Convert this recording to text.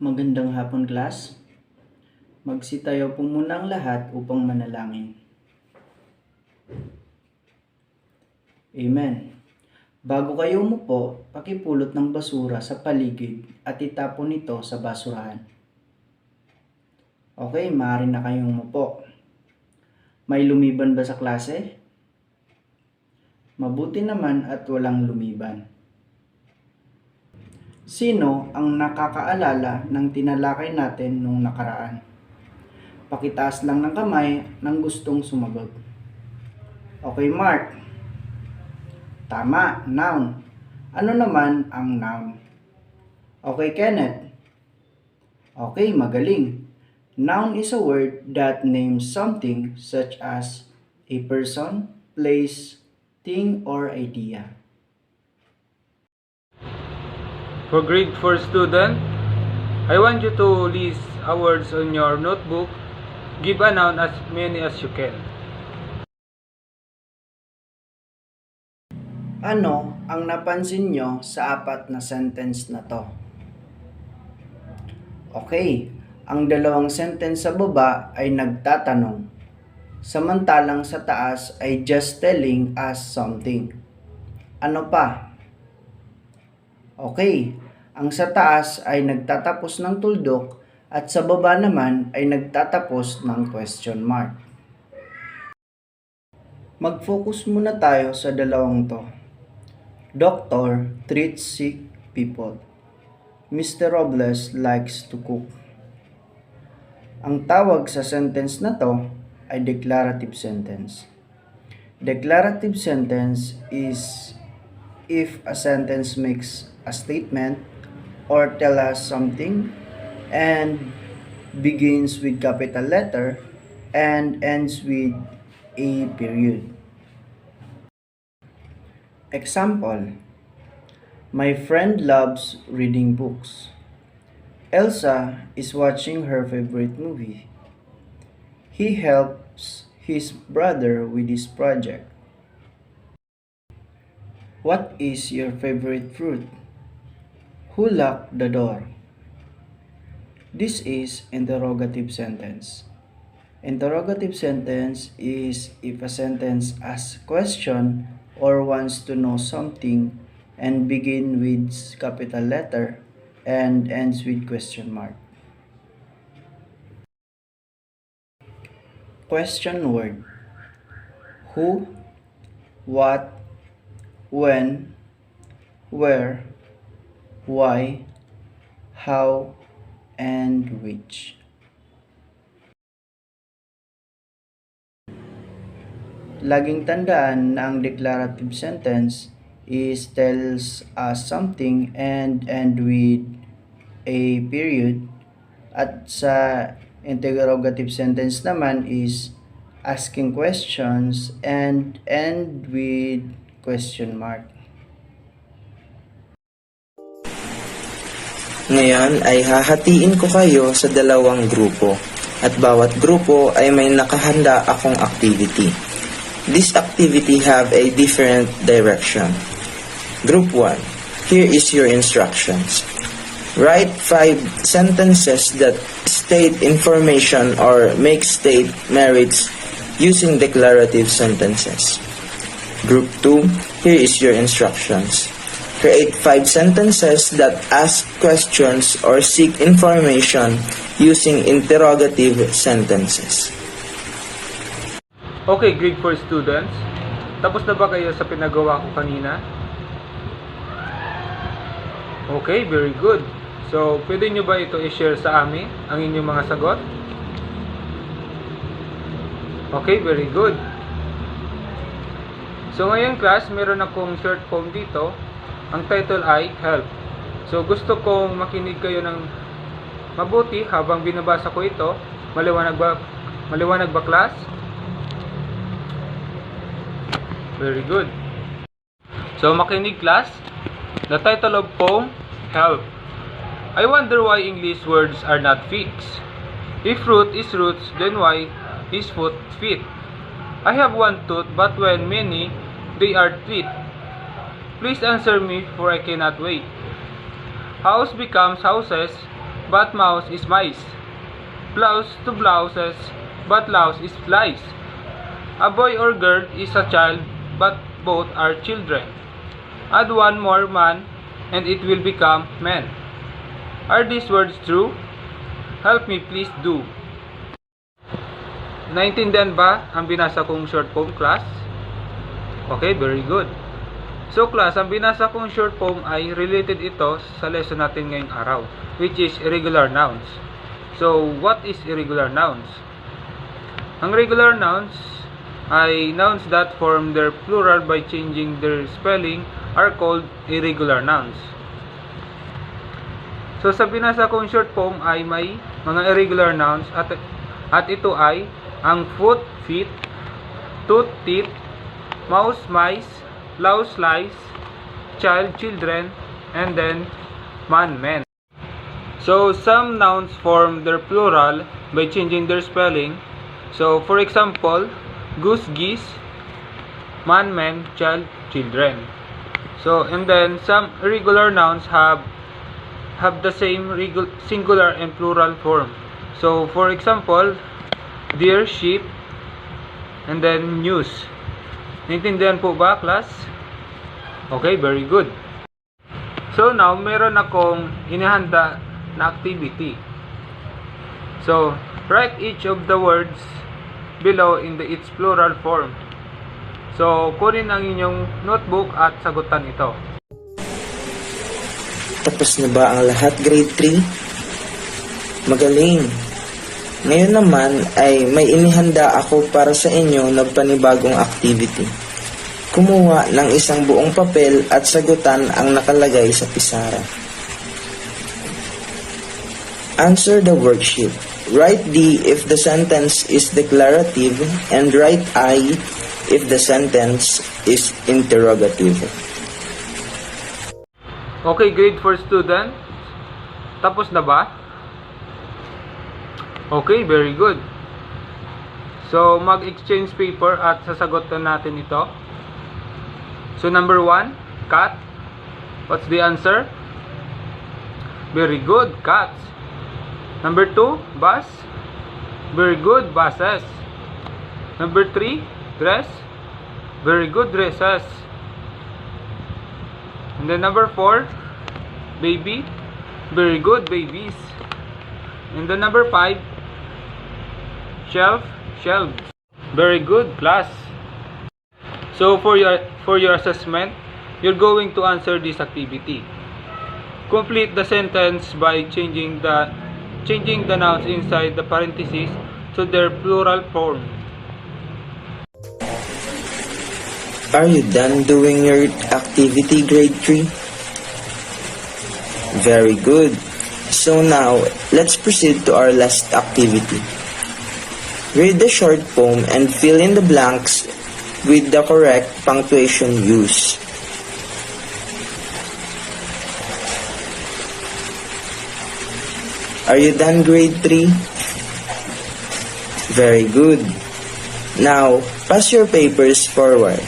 Magandang hapon, class. Magsitayo po muna ang lahat upang manalangin. Amen. Bago kayo umupo, pakipulot ng basura sa paligid at itapon ito sa basurahan. Okay, maaari na kayong umupo. May lumiban ba sa klase? Mabuti naman at walang lumiban. Sino ang nakakaalala ng tinalakay natin nung nakaraan? Pakitaas lang ng kamay ng gustong sumagot. Okay, Mark. Tama, noun. Ano naman ang noun? Okay, Kenneth. Okay, magaling. Noun is a word that names something such as a person, place, thing, or idea. For grade 4 student, I want you to list words on your notebook. Give a noun as many as you can. Ano ang napansin nyo sa apat na sentence na to? Okay, ang dalawang sentence sa baba ay nagtatanong, samantalang sa taas ay just telling us something. Ano pa? Okay, ang sa taas ay nagtatapos ng tuldok at sa baba naman ay nagtatapos ng question mark. Mag-focus muna tayo sa dalawang to. Doctor treats sick people. Mr. Robles likes to cook. Ang tawag sa sentence na to ay declarative sentence. Declarative sentence is if a sentence makes a statement or tell us something and begins with capital letter and ends with a period. Example, my friend loves reading books. Elsa is watching her favorite movie. He helps his brother with his project. What is your favorite fruit? Who locked the door? This is interrogative sentence. Interrogative sentence is if a sentence asks question or wants to know something and begin with capital letter and ends with question mark. Question word: who, what, when, where, why, how, and which. Laging tandaan na ang declarative sentence is tells us something and end with a period, at sa interrogative sentence naman is asking questions and end with question mark. Ngayon ay hahatiin ko kayo sa dalawang grupo at bawat grupo ay may nakahanda akong activity. This activity have a different direction. Group 1. Here is your instructions. Write 5 sentences that state information or make state merits using declarative sentences. Group 2. Here is your instructions. Create 5 sentences that ask questions or seek information using interrogative sentences. Okay, grade 4 students, tapos na ba kayo sa pinagawa ko kanina? Okay, very good. So, pwede nyo ba ito i-share sa amin, ang inyong mga sagot? Okay, very good. So, ngayon class, meron akong short poem dito. Ang title ay Help. So, gusto kong makinig kayo ng mabuti habang binabasa ko ito. Maliwanag ba class? Very good. So, makinig class. The title of poem, Help. I wonder why English words are not fixed. If root is roots, then why is foot feet? I have one tooth, but when many, they are teeth. Please answer me, for I cannot wait. House becomes houses, but mouse is mice. Blouse to blouses, but louse is flies. A boy or girl is a child, but both are children. Add one more man, and it will become men. Are these words true? Help me please do. Naintindihan ba ang binasa kong short poem, class? Okay, very good. So class, ang binasa kong short poem ay related ito sa lesson natin ngayong araw, which is irregular nouns. So, what is irregular nouns? Ang regular nouns ay nouns that form their plural by changing their spelling are called irregular nouns. So, sa binasa kong short poem ay may mga irregular nouns at ito ay ang foot, feet, tooth, teeth, mouse, mice, louse, lies, child, children, and then man, men. So, some nouns form their plural by changing their spelling. So, for example, goose, geese, man, men, child, children. So, and then some irregular nouns have the same singular and plural form. So, for example, deer, sheep, and then news. Naintindihan po ba, class? Okay, very good. So, now, meron akong inihanda na activity. So, write each of the words below in its plural form. So, kunin ang inyong notebook at sagutan ito. Tapos na ba ang lahat, grade 3? Magaling! Ngayon naman ay may inihanda ako para sa inyo na panibagong activity. Kumuha ng isang buong papel at sagutan ang nakalagay sa pisara. Answer the worksheet. Write D if the sentence is declarative and write I if the sentence is interrogative. Okay, grade 4 student. Tapos na ba? Okay, very good. So, mag-exchange paper at sasagutan natin ito. So, number 1, cat. What's the answer? Very good, cats. Number 2, bus. Very good, buses. Number 3, dress. Very good, dresses. And then number 4, baby. Very good, babies. And then number 5, shelf, shelves. Very good, class. So for your assessment, you're going to answer this activity. Complete the sentence by changing the nouns inside the parentheses to their plural form. Are you done doing your activity, grade 3? Very good. So now, let's proceed to our last activity. Read the short poem and fill in the blanks with the correct punctuation use. Are you done, grade 3? Very good. Now, pass your papers forward.